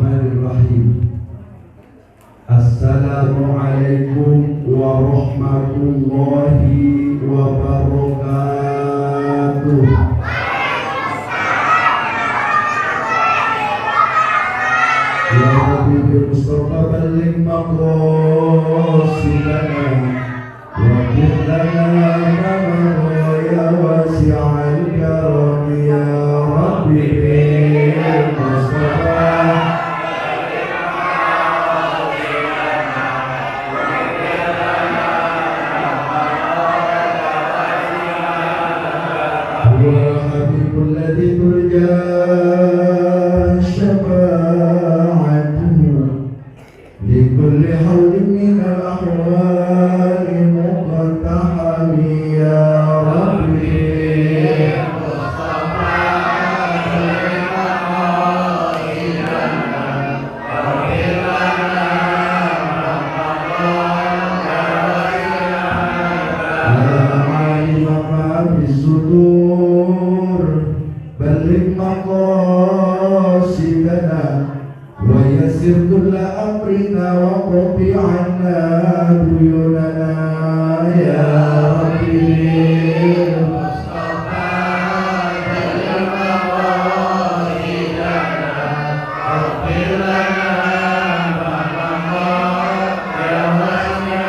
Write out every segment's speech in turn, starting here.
Bismillahirrahmanirrahim. Assalamualaikum warahmatullahi wabarakatuh. Ya Habibul Mustafa balligh maqasidana wa qul lana ma ya wasi'al karam ya Rabbi bil Mustafa. الذي ترجى شفاعته لكل حول من الأحوال مقتحم يا ربي بلغ مقاصدنا ويسر كل أمرنا وقض عنا ديوننا يا ربي المصطفى بلغ مقاصدنا واغفر لنا ما مضى يا واسع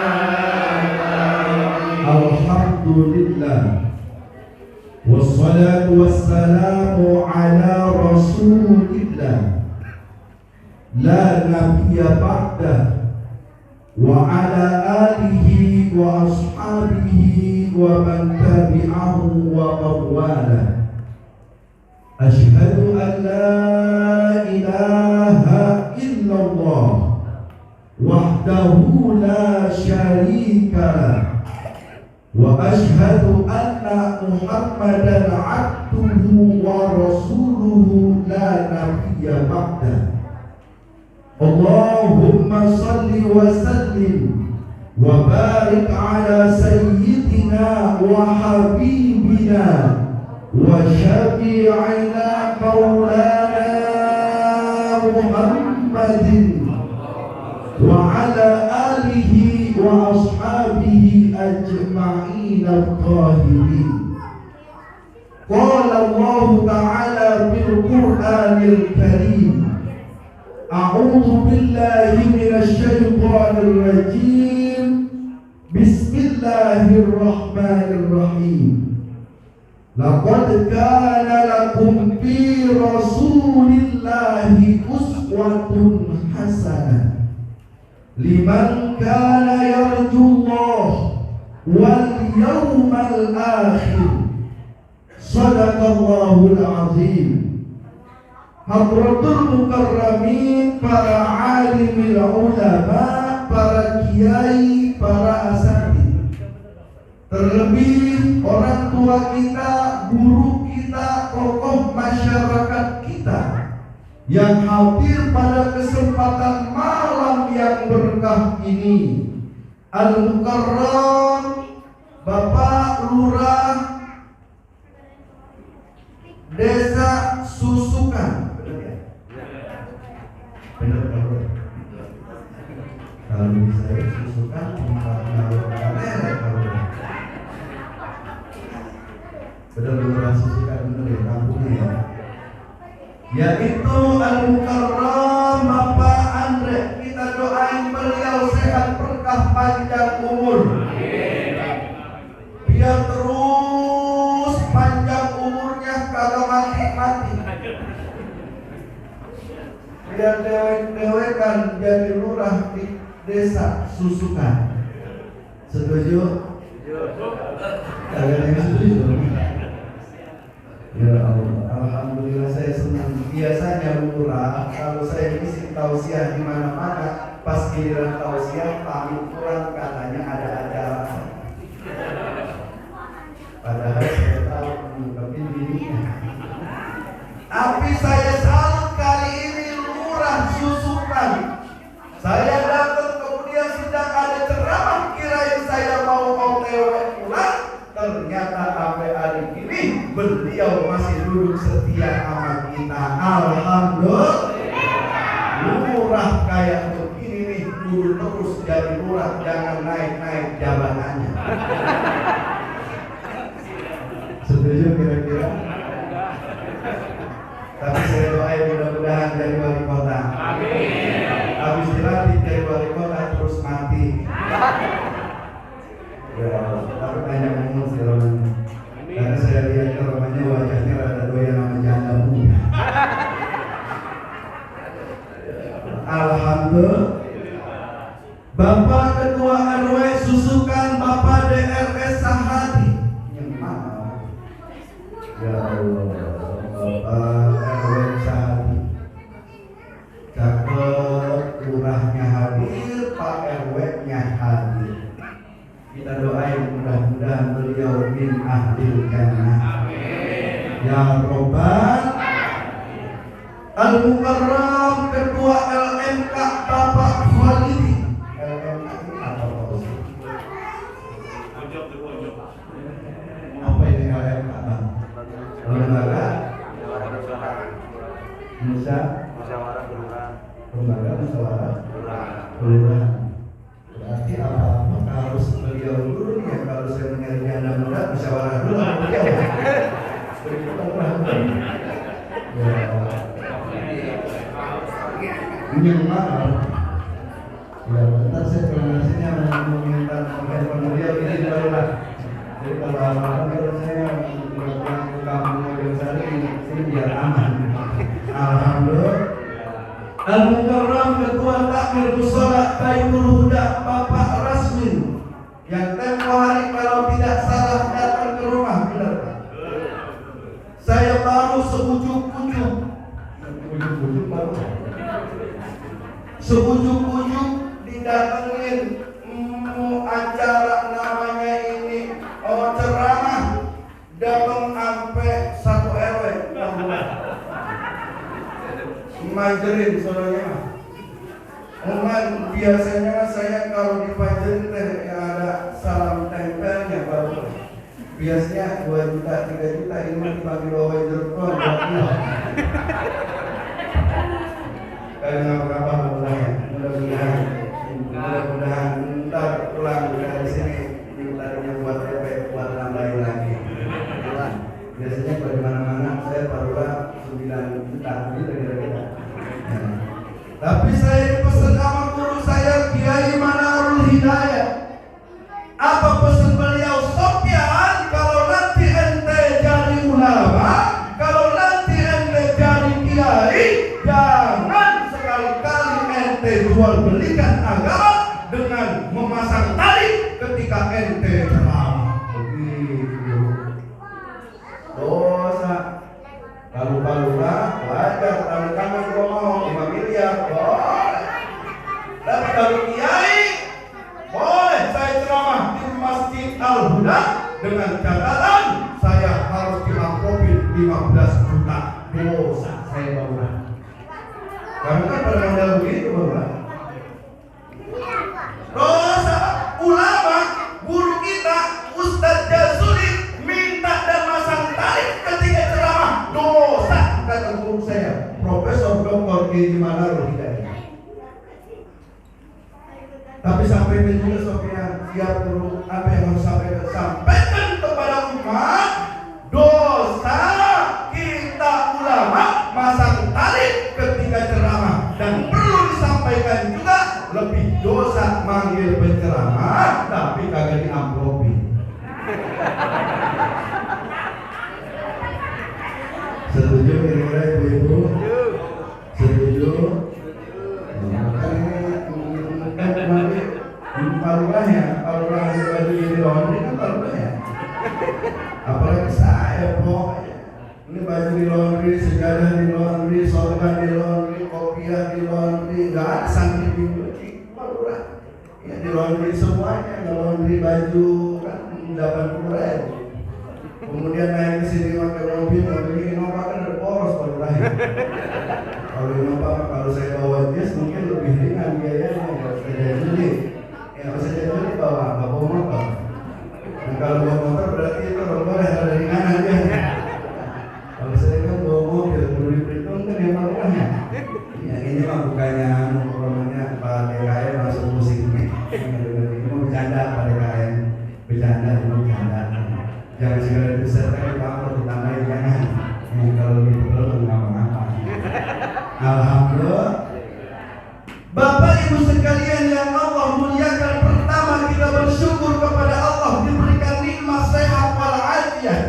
الحمد لله والصلاة والسلام على رسول الله لا نبي بعده وعلى آله وأصحابه ومن تبعه ومن والاه. أشهد أن لا إله إلا الله وحده لا شريك له وأشهد أن محمدا عبده ورسوله لا نبي بعده. اللهم صل وسلم وبارك على سيدنا وحبيبنا وشفيعنا مولانا محمد وعلى آله وأصحابه أجمعين الطاهرين. قال الله تعالى في القرآن الكريم: أعوذ بالله من الشيطان الرجيم. بسم الله الرحمن الرحيم. لقد كان لكم في رسول الله أسوة حسنة لمن كان يرجو الله واليوم الآخر. صدق الله العظيم. Hadratul mukarramin, para alimil ulama, para kiai, para asatidz, terlebih orang tua kita, guru kita, tokoh masyarakat kita yang hadir pada kesempatan malam yang berkah ini. Al-Mukarram Bapak Lurah Desa Susukan. Benar kalau saya Susukan benar Lurah Susukan, benar ya kampungnya ya. Yaitu Al-Mukarram Bapak Andre. Kita doain beliau sehat, berkah, panjang umur. Biar terus panjang umurnya, kalau mati-mati. Biar dewek-dewekan jadi lurah di desa Susukan. Setuju? Kalian yang setuju? Ya Allah, alhamdulillah saya senang. Biasanya lurah kalau saya ngisi tausiah di mana-mana, pas giliran tausiah pamit pulang katanya ada acara. Padahal saya tahu mengungkapin dirinya. Tapi saya salut kali ini lurah Susukan. Saya datang kemudian sedang ada ceramah, kirain saya mau OTW pulang. Ternyata sampai hari ini beliau masih duduk setia sama kita. Alhamdulillah. kayak begini nih, dulu terus jadi lurah, jangan naik-naik jabatannya. Setuju kira-kira? Tapi saya doain mudah-mudahan jadi wali kota. Amin. Habis dilatih jadi wali kota terus mati. Ya, tapi banyak ngomong sih Roman. Karena saya lihat Romannya wajahnya rada doyan sama janda muda. Alhamdulillah. Bapak Ketua RW susukan Bapak DRS Sahadi. Yang mana? Ya Allah. Bapak RW Sahadi. Cakep, lurahnya hadir, Pak RW-nya hadir. Kita doain mudah-mudahan beliau min ahlil jannah. Amin. Ya Robbal Al-Mukarram Ketua LMK Bapak Khalidi. LMK ini apa Pak? Apa ini LMK Bang? Lembaga Musyawarah Kelurahan. Berarti apa-apa harus beliau dulu ya. Kalau saya mencari janda muda musyawarah dulu sama beliau. Ini maaf. Ya, bentar saya koordinasinya meminta nomor beliau ini barulah. Jadi kalau apa-apa saya pulang ke kampung Yogyakarta ini biar aman. Alhamdulillah. Al-Mukarram Ketua Takmir Mushola Baitul Huda Bapak Rasmin yang tempo hari kalau tidak salah datang ke rumah, benar Pak? Saya baru seujuk-ujuk didatengin acara namanya ini ceramah datang sampai 1 RW majerin soalnya. Biasanya saya kalau dipajerin teh yang ada salam tempelnya baru. Biasanya 2 juta, 3 juta ini dipanggil wajar doang. Karena apa mudah-mudahan ntar pulang dari sini mintarnya buat DP buat nambahin lagi. Biasanya kalau di mana-mana saya barulah 9 juta gitu kira-kira. Tapi saya dipesan sama guru saya Kiai Manarul Hidayah. Apa pesan beliau? Sofyan, kalau nanti ente jadi ulama, kalau nanti ente jadi kiai, jangan sekali-kali ente jual belikan agama dengan memasang tali ketika ente ceramah. Begitu. Dosa. Kalau wajar tali tangan gua mau 5 miliar, boleh. Tapi kalau kiai, boleh saya ceramah di Masjid Al-Huda dengan catatan saya harus diampuni 15 juta. Dosa saya baulah. Karena kan pada modal begitu baulah. Dosa ulama, guru kita Ustadz Jazuli minta dan masang tali ketika ceramah. Dosa kata guru saya Profesor Dr. Kiai Manarul Hidayah. Tapi sampai juga Sofyan siap guru, apa yang harus sampaikan kepada umat. Dosa kita ulama masang tali ketika ceramah, dan perlu disampaikan juga lebih dosa manggil penceramah tapi kagak diamplopi. Setuju kira-kira ibu-ibu? Setuju? Kan kemarin parurahnya, parurah baju di laundry kan parurahnya. Apalagi saya pokoknya. Ini baju di laundry, sejadah di laundry, sorban di laundry, kopiah di laundry, nggak ada santri dicuci, parurah. Ya di laundry semuanya, di laundry baju kan 80.000. Kemudian naik ke sini pakai mobil Innova kan ada poros parurahnya. Kalau Innova, kalau saya bawa jas mungkin lebih ringan biayanya, nggak usah jadi. Yang bisa jadi bawa motor. Dan kalau bawa motor berarti itu motor yang ada ringan aja. Kalau saya kan bawa mobil, perlu diperhitungkan ya parurahnya. Ya ini mah bukannya namanya Jangan segala disertai kamu ditambahin jangan. Kalau gitu belum ngapa-ngapa. Alhamdulillah. Bapak Ibu sekalian yang Allah muliakan, pertama kita bersyukur kepada Allah diberikan nikmat sehat walafiat.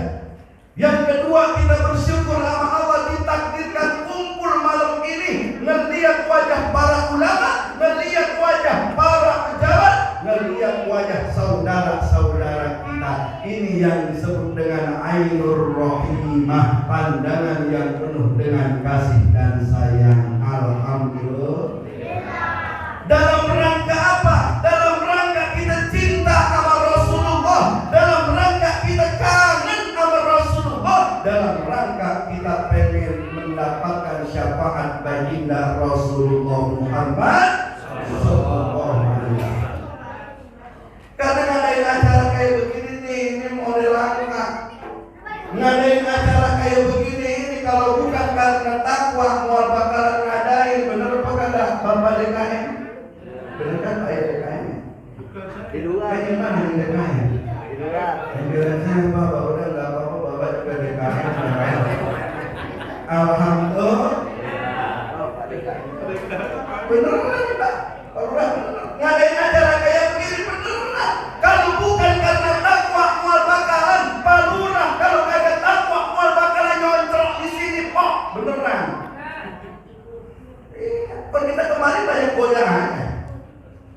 Yang kedua kita bersyukur sama Allah ditakdirkan kumpul malam ini, melihat wajah para ulama, melihat wajah para pejabat, melihat wajah saudara-saudara kita. Ini yang disebut dengan Ainur Rahimah, pandangan yang penuh dengan kasih dan sayang. Alhamdulillah. Dalam rangka apa? Dalam rangka kita cinta sama Rasulullah, dalam rangka kita kangen sama Rasulullah, dalam rangka kita pengen mendapatkan syafaat baginda Rasulullah Muhammad sallallahu alaihi wasallam. Karena ngadain acara kayak begini nih, ini model langka. Ngadain acara kayak begini ini kalau bukan karena takwa, mau bakalan ngadain. Bener apa kata Bapak DKM? Bener kan Pak DKM? Di luar. Kayaknya mana yang DKM? Di luar. Yang bilangnya Bapak udah nggak apa-apa, Bapak juga DKM. Alhamdulillah. Beneran Pak, udah ngadain acara kayak begini beneran. Kalau bukan karena takwa, mual bakalan Pak Lurah. Kalau nggak ada takwa, mual bakalan nyontrok di sini Pak. Beneran. Kan kita kemarin banyak godaannya.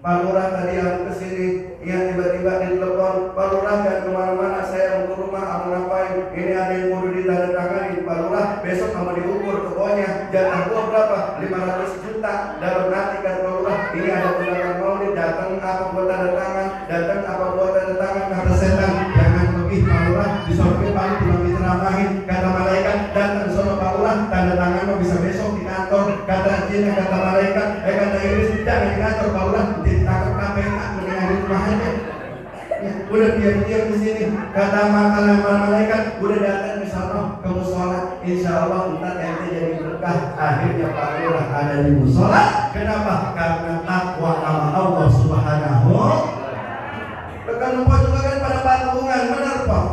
Pak Lurah tadi yang kesini, ya tiba-tiba ditelepon, Pak Lurah jangan kemana-mana, saya mau ke rumah, mau ngapain? Ini ada yang kudu ditandatangani, Pak Lurah besok mau diukur, pokoknya jatah gua berapa? 500 juta. Dalam hati kan Pak Lurah, ini ada undangan maulid, datang apa buat tanda tangan, datang apa buat tanda tangan, kata setan, jangan lebih Pak Lurah, disorongin paling cuma diceramahin, kata malaikat, datang sono Pak Lurah, tanda tangan mau bisa besok di kantor, kata jin, kata malaikat, kata iblis, jangan di kantor Pak Lurah, ditangkap KPK, mendingan di rumah aja. Ya, udah diam-diam di sini. Kata makanan malaikat, udah datang di sana ke musola. Insya Allah ntar ente jadi berkah. Akhirnya Pak Lurah ada di musola. Kenapa? Karena takwa sama Allah Subhanahu. Rekan Mpok juga kan pada patungan, benar Pak?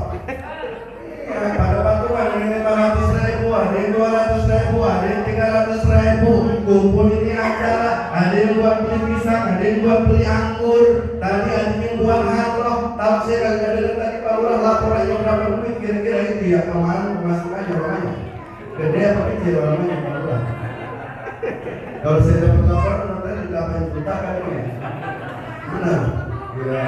Ya, pada patungan ini 500.000, ada yang 200.000, ada yang 300.000. Kumpul ini acara, ada yang buat beli pisang, ada yang buat beli anggur, tadi ada yang buat hadroh. Tahu saya kagak ada tadi Pak Lurah laporannya berapa duit kira-kira itu ya, kemarin pemasukannya orangnya gede apa kecil orangnya Pak Lurah? Kalau saya dapat laporan tadi 8 juta kan ya? Benar? Ya.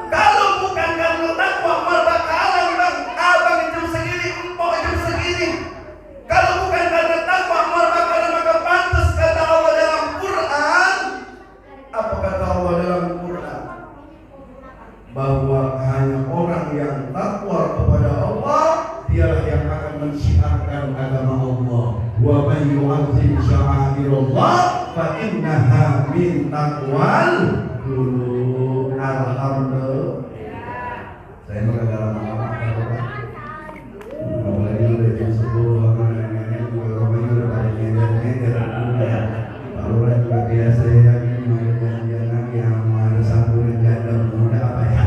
Kalau bukan karena takwa mal bakalan bang, abang jam segini, empok jam segini. Kalau bukan karena takwa mal bakalan maka pantas kata Allah dalam Quran. Apa kata Allah dalam Quran? Bahwa hanya orang yang takwa kepada Allah dialah yang akan mensyiarkan agama Allah. Wa man yu'azzim sya'airallah fa innaha min taqwal qulub. Alhamdulillah. Saya mau kagak lama-lama apalagi udah jam 10 nenek juga rumahnya udah pada nyender-nyender. Pak Lurah juga biasa ya, ini mau janjian lagi sama ada sambutan janda muda apa ya.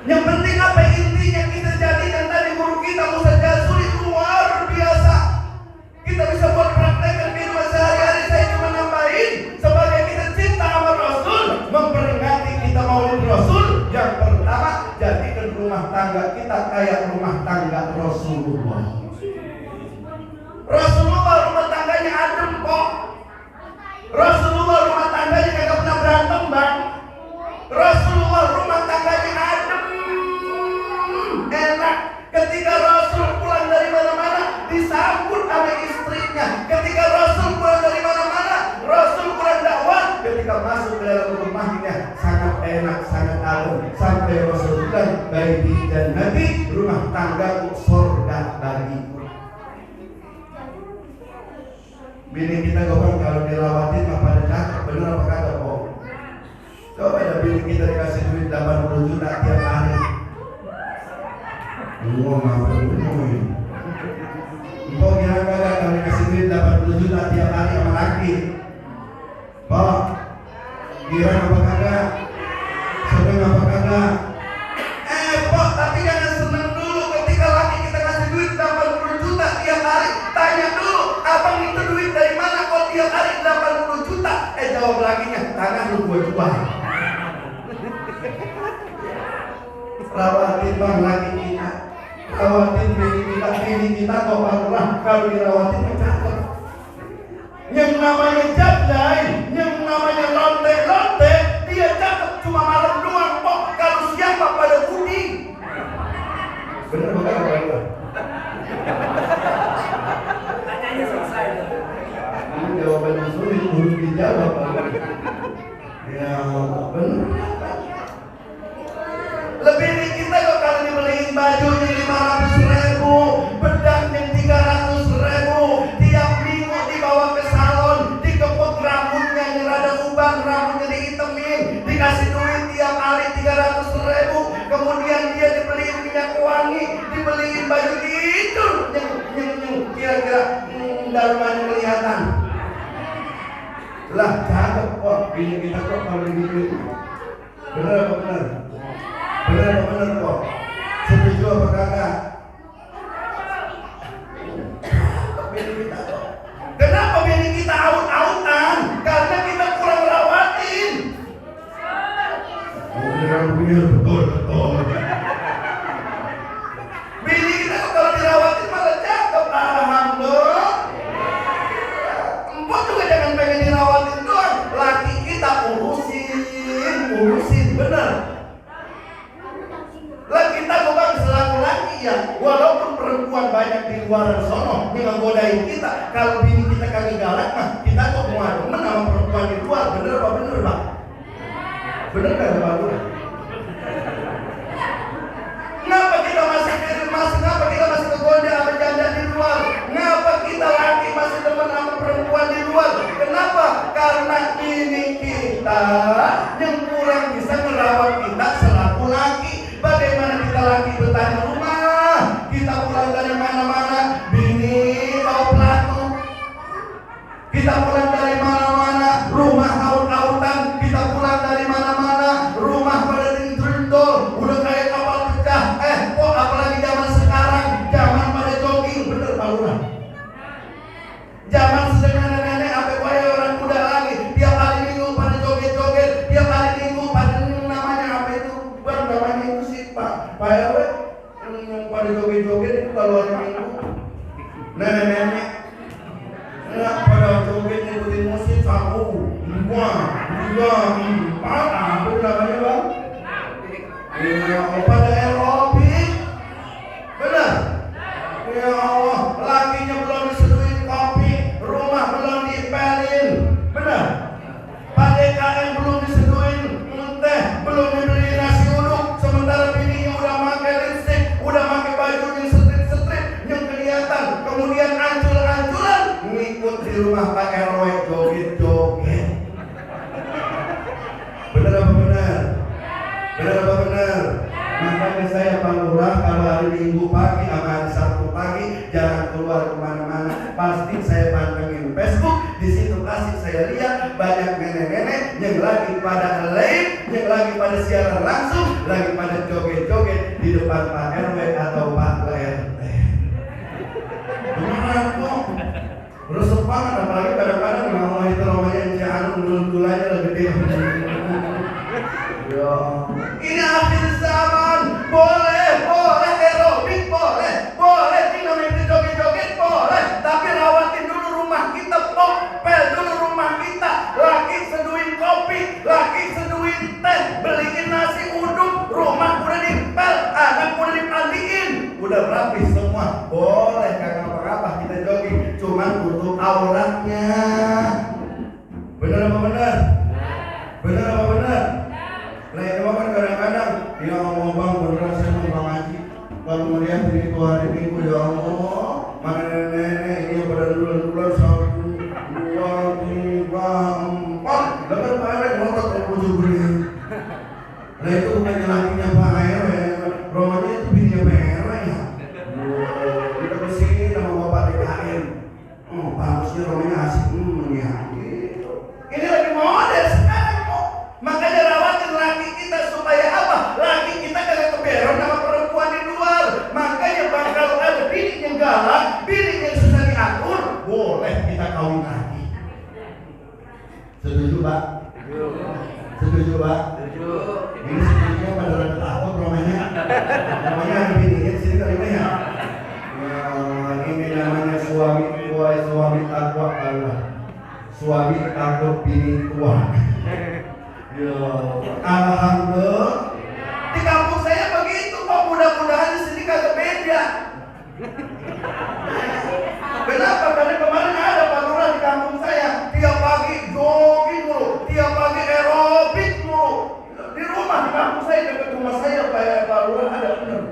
Yang penting apa intinya kita jadikan tadi guru kita Musa Jazuli luar biasa. Kita bisa buat praktekkan kehidupan sehari-hari. Saya cuma nambahin sebagai kita cinta sama Rasul, memperingati kita maulid Rasul. Yang pertama, jadikan rumah tangga kita kayak rumah tangga Rasulullah. Rasulullah rumah tangganya adem kok. Rasulullah rumah tangganya kagak pernah berantem bang. Rasulullah rumah tangganya adem, enak. Ketika Rasul pulang dari mana-mana disambut sama istrinya. Ketika Rasul pulang dari mana-mana, Rasul pulang dakwah. Ketika masuk ke dalam rumahnya sangat enak, sangat adem. Sampai Rasul bilang, baiti jannati, rumah tanggaku surga bagiku. Bini kita gopang kalau dilawatin mah pada cakep, bener apa kagak kok? Coba ada bini kita dikasih duit 80 juta tiap hari. Ngapain ini? Kok kira kagak kalau dikasih duit 80 juta tiap hari sama laki? Pak, kira apa kagak? Sedang apa kagak? Pak, Wah. Rawatin bang lagi kita. Rawatin bini kita kok marah kalau dirawatin cakep. Yang namanya jadai, yang namanya lonte, dia cakep cuma malam doang kok. Kalau siapa pada budi. Bener bukan Bapak? Tanyanya selesai. Ini jawabannya sulit, belum dijawab. Ya bener. Lebih dari kita kok kalau dibeliin bajunya 500.000, bedaknya 300.000, tiap minggu dibawa ke salon, dikeput rambutnya yang rada ubah, rambutnya dihitemin, dikasih duit tiap hari 300.000, kemudian dia dibeliin minyak wangi, dibeliin baju itu, yang kira-kira dalamannya kelihatan. Lah cakep kok, bini kita kok kalau digituin. Bener apa bener? Bener apa bener kok? Setuju apa kagak? Kenapa bini kita aut-autan? Karena kita kurang rawatin. Betul. Bini kita kalau dirawatin malah cakep. Alhamdulillah. Empok juga jangan pengen dirawatin doang. Laki kita urusin, bener. Lah kita bukan selaku laki ya, walaupun perempuan banyak di luar sono yang menggodain kita, kalau bini kita kagak galak mah kita kok mau demen sama perempuan di luar. Bener apa bener Pak? Bener gak Pak? Ngapa kita ngapa kita masih kegoda sama janda di luar? Ngapa kita laki masih demen sama perempuan di luar? Kenapa? Karena ini kita yang kurang bisa merawat kita selaku laki. Bagaimana kita lagi bertahan rumah? Kita pulang dari mana-mana, bini tahu pelatu. Kita pulang dari mana-mana, rumah aut-autan. Kita pulang dari mana-mana, rumah pada dindrindol, udah kayak kapal pecah. Kok apalagi zaman sekarang, zaman pada jogging, bener Pak Lurah. Zaman sedang nenek-nenek, apa kaya orang muda lagi, tiap hari minggu pada joget-joget, tiap hari minggu pada namanya apa itu, namanya itu sih Pak RW yang pada joget-joget itu kalau hari minggu nenek-nenek pada joget ngikutin musik satu dua empat apa namanya bang? Ya pada aerobik benar? Ya Allah, lakinya belum diseduhin kopi, rumah belum dipelin, benar? Pak DKM belum diseduhin teh, belum dibeli nasi uduk, sementara bininya udah pakai lipstick, udah pakai baju yang strip-strip yang kelihatan, kemudian ancur-ancuran ngikut di rumah Pak RW joget-joget. Bener apa bener? Bener apa bener? Makanya saya Pak Lurah kalau hari Minggu pagi sama hari Sabtu pagi jangan keluar kemana-mana, pasti saya pantengin Facebook. Di situ pasti saya lihat banyak nenek-nenek yang lagi pada live, yang lagi pada siaran langsung, lagi pada joget-joget di depan Pak RW atau Pak RT. Beneran kok, resep banget, apalagi kadang-kadang nama itu namanya Cianun dulu-dulunya lebih gede. Ya, ini akhir zaman, boleh aerobik, boleh tinggal itu joget-joget, boleh, tapi rawatin dulu rumah kita, pel dulu rumah kita, laki seduhin kopi, laki seduhin teh, beliin nasi uduk, rumah udah dipel, anak udah dipandiin, udah rapi semua, boleh kagak apa-apa kita jogging, cuman tutup auratnya. Bener apa bener? Bener apa bener? Nah itu kan kadang-kadang ya Allah bang beneran saya mau ngaji, kalau melihat ini tuh hari Minggu ya Allah, mana nenek-nenek ini pada duluan 1, 2, 3, 4 dengan Pak RW ngotot ke ujung beri. Nah itu bukannya lakinya Pak RW, romanya itu bininya Pak RW ya. Kita kesini sama Bapak DKM. Bagusnya romanya asik, ya gitu. Ini lagi model sekarang kok. Makanya rawatin laki kita supaya apa? Laki kita kagak keberon sama perempuan di luar. Makanya bakal ada bini yang galak, bini yang susah diatur, boleh kita kawin lagi. Setuju Pak? Setuju Pak? Setuju. Ini setujunya pada rada takut namanya. Namanya ada bininya di sini kali ini ya. Ini namanya suami takwa Allah. Suami takut bini tua. Ya, alhamdulillah. Di kampung saya begitu kok, mudah-mudahan di sini kagak beda. Kenapa? Karena kemarin ada Pak Lurah di kampung saya, tiap pagi jogging mulu, tiap pagi aerobik mulu. Di rumah di kampung saya, dekat rumah saya Pak Lurah ada benar.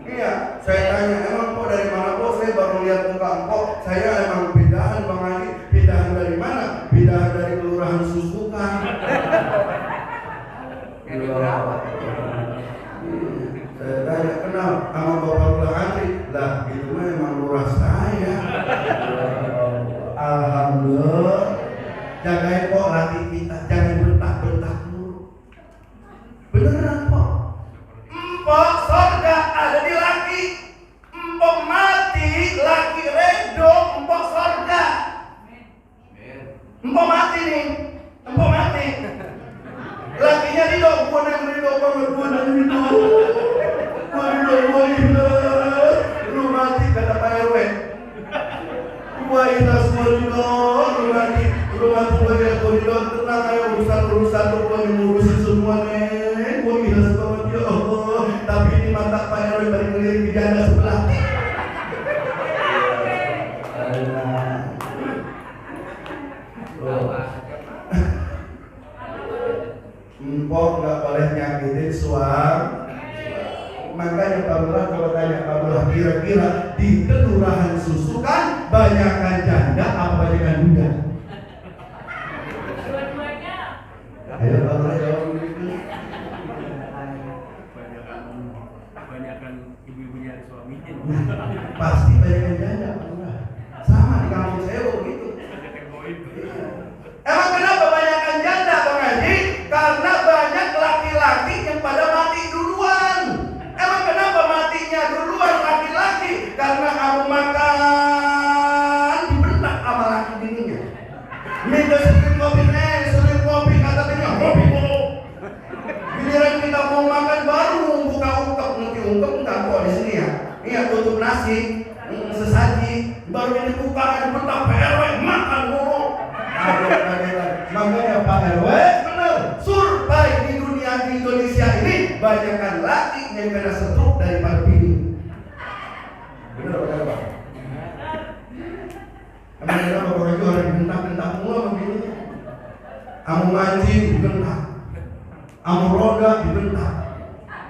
Iya, saya tanya, emang kok dari mana kok? Saya baru lihat muka kok. Saya emang pindahan Bang Ali. Pindahan dari mana? Pindahan dari kelurahan Susukan. Saya tanya, kenal sama Bapak Lurah Andri? Lah, itu mah emang lurah saya. Alhamdulillah. Jagain kok laki kita, jangan bentak-bentak mulu. Beneran kok. Empok sorga ada di laki. Empok mati, laki redo, empok sorga. Empok mati nih, empok mati. Lakinya ridho, gua nang ridho banget, gua nang ridho. Gua ridho, lu mati kata Pak RW. Gua ikhlas gua ridho, lu mati gua ridho, tenang ayo urusan lu gua ngurusin semua nih. Gua ikhlas banget ya Allah. Tapi ini mata Pak RW balik ngelirik ke janda sebelah. Empok nggak boleh nyakitin suami. Makanya Pak Lurah kalau tanya Pak Lurah, kira-kira di kelurahan Susukan banyakan janda apa banyakan duda? Dua-duanya. Ayo Pak Lurah jawab begitu. Banyakan ibu-ibunya suaminya. Pasti banyakan janda Pak Lurah. Sama di kampung saya begitu. Emang kenapa banyakan janda Bang Haji? Karena banyak laki-laki yang pada mati duluan. Emang kenapa matinya duluan laki-laki? Karena kamu makan dibentak sama laki bininya. Minta selim kopi kata bininya, kopi mulu. Giliran kita mau makan baru buka ungkep, nanti ungkep enggak kok di sini ya. Iya tutup nasi, sesaji, baru ini buka dibentak Pak RW makan mulu. Makanya Pak RW benar, survei di dunia di Indonesia ini banyakkan laki yang kena stroke daripada bini. Benar Pak? Emang kenapa Bapak itu orang dibentak-bentak mulu sama bininya? Kamu mancing dibentak, kamu roda dibentak,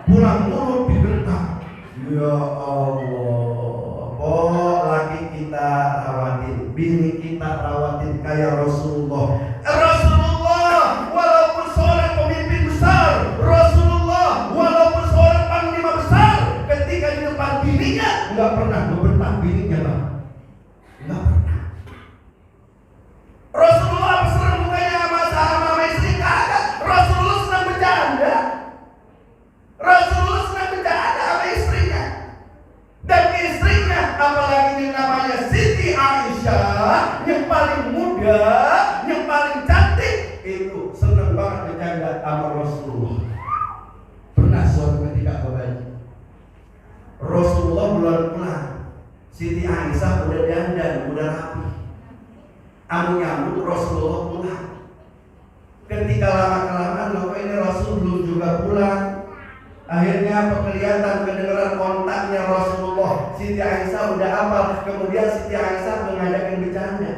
pulang mulut dibentak. Ya Allah, oh laki kita rawatin, bini kita rawatin kayak Rasulullah. Rasulullah walaupun seorang pemimpin besar, Rasulullah walaupun seorang panglima besar, ketika di depan bininya nggak pernah membentak bininya Bang. Nggak pernah. Rasulullah serem mukanya sama istri kagak. Rasulullah senang bercanda. Rasulullah senang bercanda sama istrinya. Dan istrinya apalagi yang namanya Siti Aisyah yang paling muda, yang paling cantik, itu senang banget bercanda sama Rasulullah. Pernah suatu ketika Bapak Rasulullah bulan-bulan, Siti Aisyah udah dandan, udah rapi. Nyambut Rasulullah pulang. Ketika lama-kelamaan loh ini Rasul belum juga pulang. Akhirnya kelihatan kedengaran kontaknya Rasulullah. Siti Aisyah udah hafal. Kemudian Siti Aisyah mengajakin bercanda.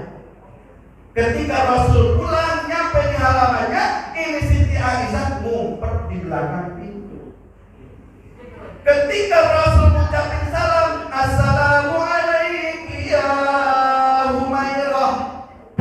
Ketika Rasul pulang nyampe di halamannya, ini Siti Aisyah ngumpet di belakang pintu. Ketika Rasul mengucapkan salam, Assalamualaikum ya Humairah.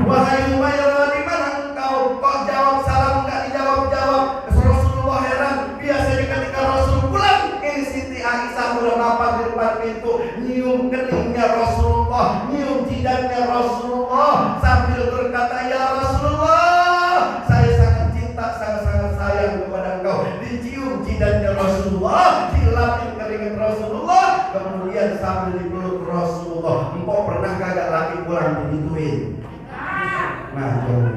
Wahai Humairah, di mana engkau? Kok jawab salam enggak dijawab-jawab? Rasulullah heran. Biasanya ketika Rasul pulang, ini Siti Aisyah udah mapan di depan pintu, nyium keningnya Rasulullah, nyium jidatnya Rasulullah, sambil berkata, ya Rasulullah, saya sangat cinta, sangat-sangat sayang kepada engkau. Dicium jidatnya Rasulullah, dilapin keringat Rasulullah, kemudian sambil dipeluk Rasulullah. Engkau pernah kagak laki pulang digituin? Nah, jangan.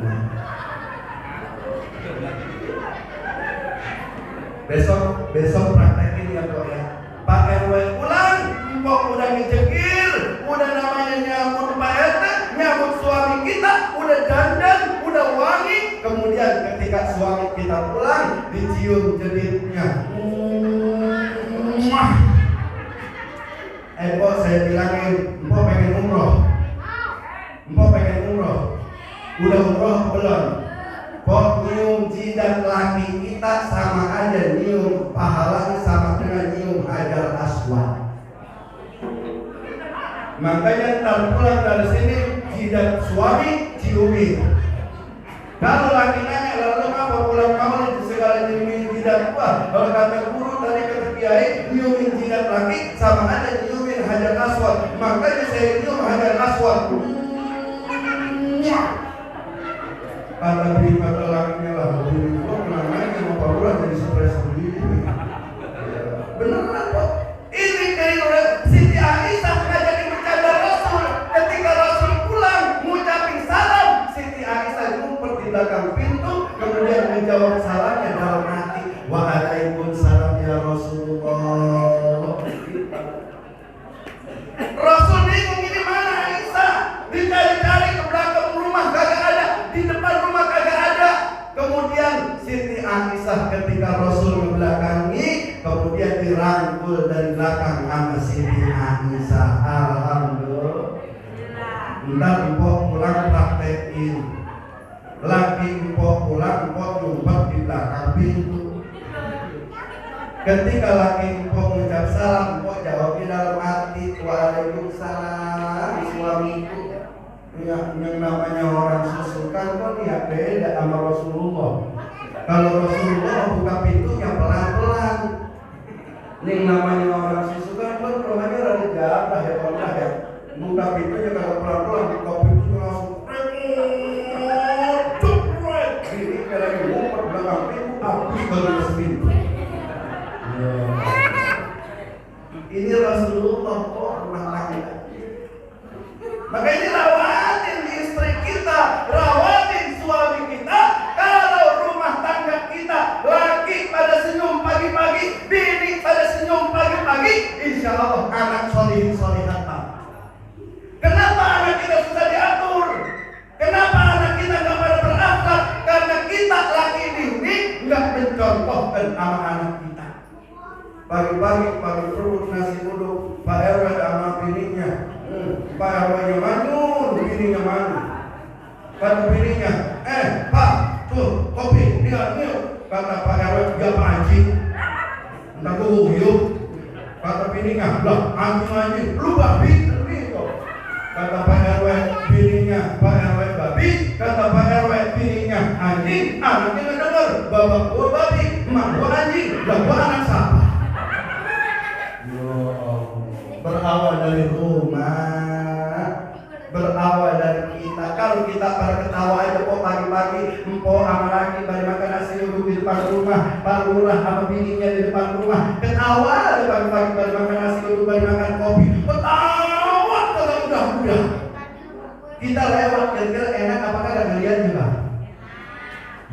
Besok praktekin ya kok ya. Pak RW pulang, Mpok udah ngejekir, udah namanya nyambut Pak RT, nyambut suami kita, udah dandan, udah wangi. Kemudian ketika suami kita pulang, dicium jilidnya. Mpok saya bilangin, Mpok pengen umroh. Udah umroh belum? Mpok nyium jidat laki kita sama aja nyium pahalanya sama dengan nyium Hajar Aswad. Makanya ntar pulang dari sini jidat suami ciumin. Kalau laki nanya lalu apa pulang maulid segala nyiumin jidat gua? Kalau kata guru tadi kata kiai nyiumin jidat laki sama aja nyiumin Hajar Aswad. Makanya saya nyium Hajar Aswad. Kata beri kata lakinya lah, beri gua kenang aja mau parulah jadi stres sendiri. Beneran kok. Ini keinginan Siti Aisyah ngajakin bercanda Rasul. Ketika Rasul pulang ngucapin salam, Siti Aisyah ngumpet di belakang pintu, kemudian menjawab salamnya dalam hati. Waalaikumsalam ya Rasulullah. Rasul bingung ini mana Aisyah? Dicari-cari ke belakang rumah kagak ada, di depan rumah kagak ada. Kemudian Siti Aisyah ketika Rasul membelakangi, kemudian dirangkul dari belakang sama Siti Aisyah. Alhamdulillah. Ntar Mpok pulang praktekin. Laki Mpok pulang, Mpok ngumpet di belakang pintu. Ketika laki Mpok mengucap salam, Mpok jawabnya dalam hati, Waalaikumsalam suamiku. Ya, yang namanya orang susukan kok ya beda sama Rasulullah. Kalau Rasulullah buka pintunya pelan-pelan. Yang namanya orang susukan kan rumahnya rada jauh ya pernah ya. Buka pintunya kalau pelan-pelan, buka pintunya langsung ini kayak lagi ngumpet belakang pintu, habis baru masuk pintu. Ini Rasulullah kok rumah tangga. Maka ini rawatin istri kita, rawatin suami kita. Kalau rumah tangga kita laki pada senyum pagi-pagi, bini pada senyum pagi-pagi, insya Allah anak solihin-solihat. Kenapa anak kita susah diatur? Kenapa anak kita nggak pada berakhlak? Karena kita laki bini nggak mencontohkan sama anak kita. Pagi-pagi pagi perut nasi uduk, Pak RW sama bininya. Pak RW-nya manyun, bininya manyun. Kata bininya, Pak, tuh kopi, lihat. Kata Pak RW, ya Pak anjing. Entah kuyuk. Kata bininya, lah anjing, lu babi. Kata Pak RW, bininya Pak RW babi. Kata Pak RW, bininya anjing. Anaknya nggak denger, bapak gua babi, emak gua anjing, lah gua anak siapa? Berawal dari rumah, berawal dari kita. Kalau kita pada ketawa aja kok pagi-pagi, Mpok sama laki balik makan nasi uduk di depan rumah, Pak Lurah sama bininya di depan rumah, ketawa aja pagi-pagi balik makan nasi uduk, balik makan kopi, ketawa kalau udah. Kita lewat kira-kira enak apakah ada ngeliatnya Pak?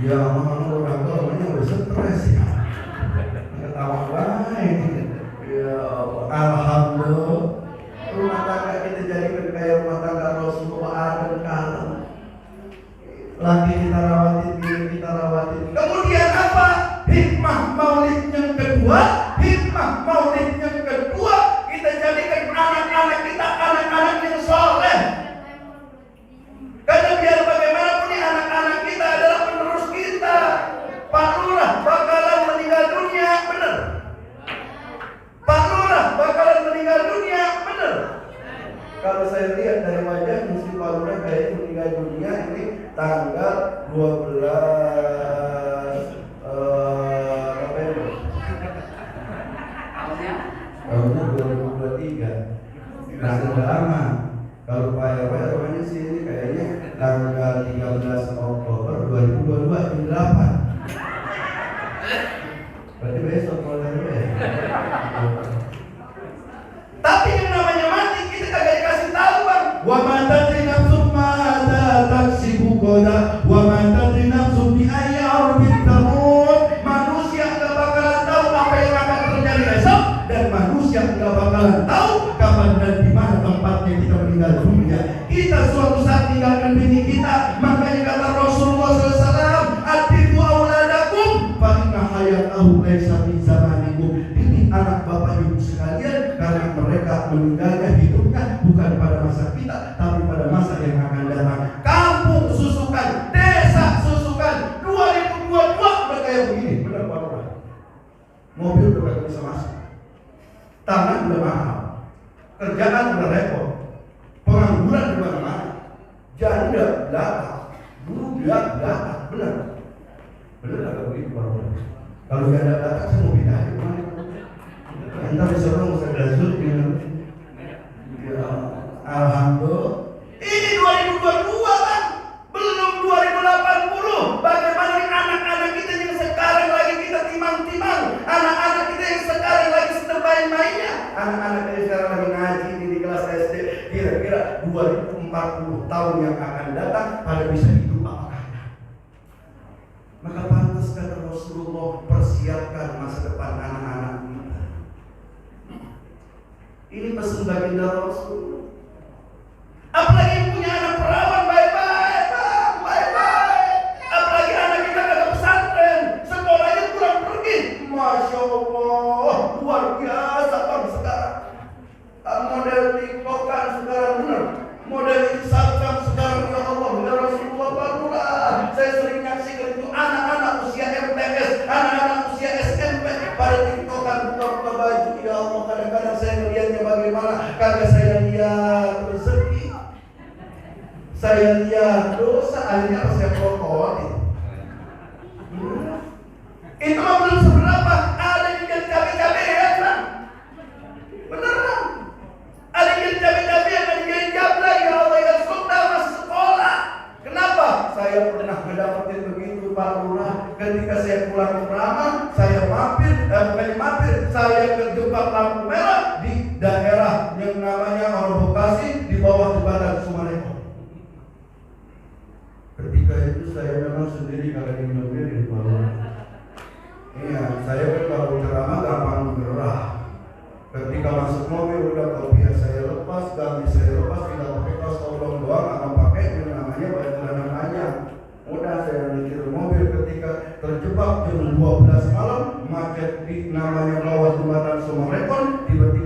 Ya orang namanya udah stres ya, ketawa banget. Ya Alhamdulillah, rumah tangga kita jadikan kayak rumah tangga Rasulullah adem kalem. Laki kita rawatin, bini kita rawatin. Kemudian apa? Hikmah maulid yang kedua, kita jadikan anak-anak kita anak-anak yang soleh. Karena biar bagaimanapun nih anak-anak kita adalah penerus kita. Pak Lurah bakalan meninggal dunia, benar? Pak Lurah bakalan meninggal dunia, benar? Kalau saya lihat dari wajah mesti Pak Lurah kayak meninggal dunia ini tanggal 12 November. Tahunnya 2023. Nah, sudah lama. Kalau Pak RW rumahnya sih ini kayaknya tanggal 13 Oktober 2022 jam 8. Berarti besok kalau RW. Tapi yang namanya mati kita kagak dikasih tahu Bang. Wa man tadri nafsun ma taksibu ghadan wa man tadri nafsun bi ayyi ardin tamut. Manusia enggak bakalan meninggalnya hidupnya bukan pada masa kita, tapi pada masa yang akan datang. Kampung susukan, desa susukan, 2022 udah kayak begini, benar Pak Lurah. Mobil udah gak bisa masuk, tanah udah mahal, kerjaan udah repot, pengangguran di mana-mana, janda belakang, budak belakang, benar agak begitu Pak Lurah. Kalau janda belakang saya mau pindah ke mana? Entah bisa orang Ustaz Dazul dengan ya, alhamdulillah. Ini 2022 kan, belum 2080. Bagaimana anak-anak kita yang sekarang lagi kita timang-timang, anak-anak kita yang sekarang lagi sedang main-mainnya, anak-anak yang sekarang lagi ngaji di kelas SD, kira-kira 2040 tahun yang akan datang pada bisa hidup apakah? Maka pantas kata Rasulullah, persiapkan masa depan anak-anak kita. Ini pesan baginda Rasul. Apalagi yang punya anak perawan, baik-baik, baik-baik. Apalagi anak kita kagak pesantren, sekolahnya kurang pergi. Masya Allah, luar biasa bang sekarang. Model TikTokan sekarang benar, model Instagram sekarang ya Allah, ya Rasulullah Pak Lurah. Saya sering nyaksikan itu anak-anak usia MTS, anak-anak usia SMP pada TikTokan buka-buka baju. Ya Allah, kadang-kadang saya melihatnya bagaimana, kagak saya lihat rezeki, saya lihat dosa, akhirnya pas saya prokotin. Itu mah belum seberapa, ada yang jadi cabai-cabai ya kan? Bener kan? Ada yang jadi cabai-cabai, ada yang jadi jabla, ya Allah ya sudah masih sekolah. Kenapa? Saya pernah mendapatkan begitu Pak Lurah. Ketika saya pulang ke Brahma, saya saya terjebak lampu merah di daerah yang namanya Oro Bekasi di bawah jembatan Sumarekon. Ketika itu saya memang sendiri kalau di mobil di bawah. Iya, saya kan kalau ceramah gampang gerah. Ketika masuk mobil udah kopiah saya lepas, gamis saya lepas, tidak pakai kaos oblong doang, atau pakai yang namanya baju celana panjang. Udah saya nyetir mobil ketika terjebak jam 12 malam macet di namanya bawah jembatan Sumarekon, tiba-tiba